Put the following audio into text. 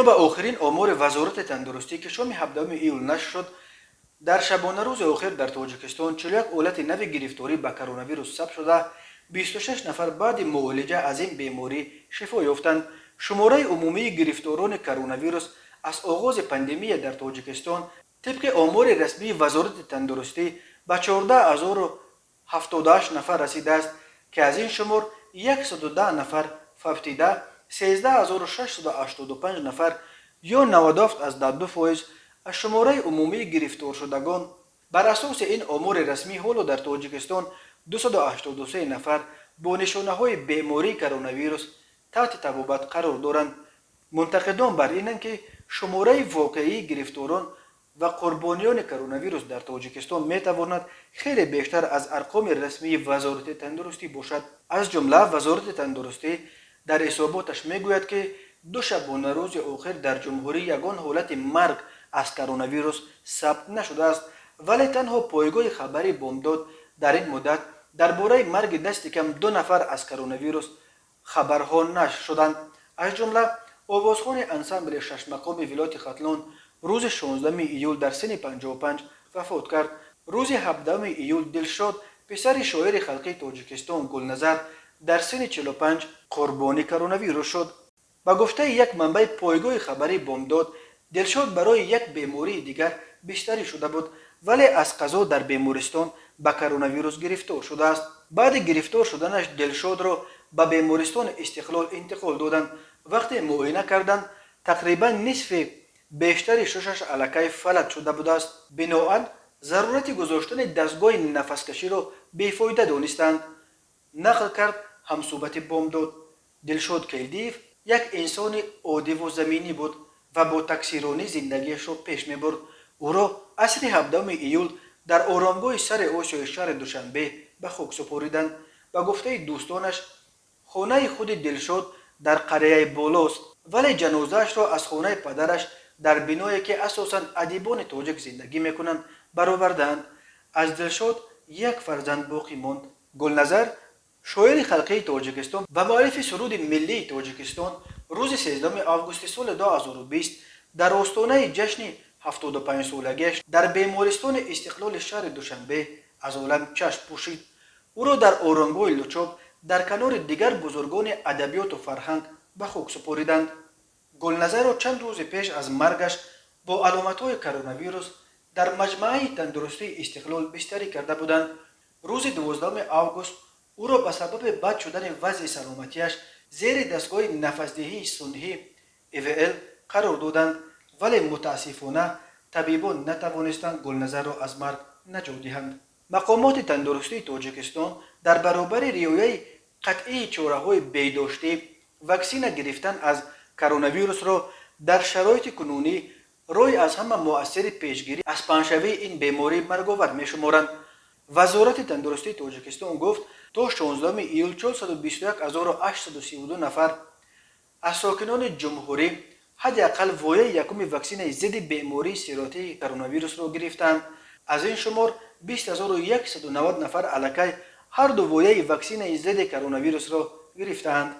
طبق آخرین آمار وزارت تندرستی که شام 17 ایول نشر شد، در شبانه روز آخر در تاجیکستان 41 حالت نو گرفتاری به کرونا ویروس ثبت شده، 26 نفر بعد معالجه از این بیماری شفا یافتند. شماره عمومی گرفتاران کرونا ویروس از آغاز پاندمی در تاجیکستان طبق آمار رسمی وزارت تندرستی به 14078 نفر رسیده است که از این شمار 110 نفر فوتیده، 13685 نفر یا 97.2% از شماره عمومی گرفتار شدگان. بر اساس این آمار رسمی حالا در تاجیکستان 283 نفر با نشانه های بیماری کرونا ویروس تحت طبابت قرار دارند. منتقدان بر اینند که شماره واقعی گرفتاران و قربانیان کرونا ویروس در تاجیکستان می تواند خیلی بیشتر از ارقام رسمی وزارت تندرستی باشد. از جمله وزارت تندرستی در حساباتش می گوید که دو شبانه روز آخر در جمهوری یگان حالت مرگ از کرونا ویروس ثبت نشده است، ولی تنها پایگاه خبری بامداد در این مدت درباره مرگ دست کم 2 نفر از کرونا ویروس خبرها نشر شدند. از جمله آوازخوان انسامبل شش مقام ولایت ختلان روز 16 ایول در سن 55 وفات کرد. روز 17 ایول دلشاد پسر شاعر خلقی تاجیکستان گلنظر در سن 45 قربانی کرونا ویروس شد. با گفته یک منبع پایگاه خبری بامداد، دلشاد برای یک بیماری دیگر بستری شده بود، ولی از قضا در بیمارستان با کرونا ویروس گرفتار شده است. بعد گرفتار شدنش دلشاد را به بیمارستان استقلال انتقال دادند. وقتی معاینه کردند تقریبا نصف بیشتر ششش الکه فلج شده بوده است. بنابراین ضرورت گذاشتن دستگاه نفسکشی را بیفایده دانستند. نقل کرد همصحبت بامداد. دلشاد کیلدیف یک انسان عادی و زمینی بود و با تکثیرانی زندگیش را پیش میبرد. او را عصر 17 ایول در آرامگاه سر آسیای شهر دوشنبه به خاک سپاریدند. به گفته دوستانش خانه خود دلشاد در قریه بالاست، ولی جنازه‌اش را از خانه پدرش در بنایی که اساساً ادیبان تاجیک زندگی میکنند برآوردند. از دلشاد یک فرزند باقی ماند. گلنظر شاعر خلقی تاجیکستان و مؤلف سرود ملی تاجیکستان روز 13 آگوست سال 2020 در آستانه جشن 75 سالگیش در بیمارستان استقلال شهر دوشنبه از عالم چشم پوشید. او را در آرامگاه لوچاب در کنار دیگر بزرگان ادبیات و فرهنگ به خاک سپاریدند. گلنظر را چند روز پیش از مرگش با علامت‌های کرونا ویروس در مجمع تندرستی استقلال بستری کرده بودند. روز 12 آگوست او را به سبب بد شدن وضع سلامتیش زیر دستگاه نفسدهی صنعی EVL قرار دادند، ولی متاسفانه طبیبان نتوانستند گلنظر را از مرگ نجات دهند. مقامات تندرستی تاجیکستان در برابر رعایت قطعی چاره‌های بهداشتی واکسن گرفتن از کرونا ویروس را در شرایط کنونی روی از همه مؤثر پیشگیری از پنشوی این بیماری مرگاور می‌شمارند. وزارت تندرستی تاجیکستان گفت تا 16 ایول 421832 نفر از ساکنان جمهوری حداقل وایه یکم واکسن ضد بیماری سیراتی کرونا ویروس را گرفتند. از این شمار 20190 نفر الکی هر دو وایه واکسن ضد کرونا ویروس را گرفتند.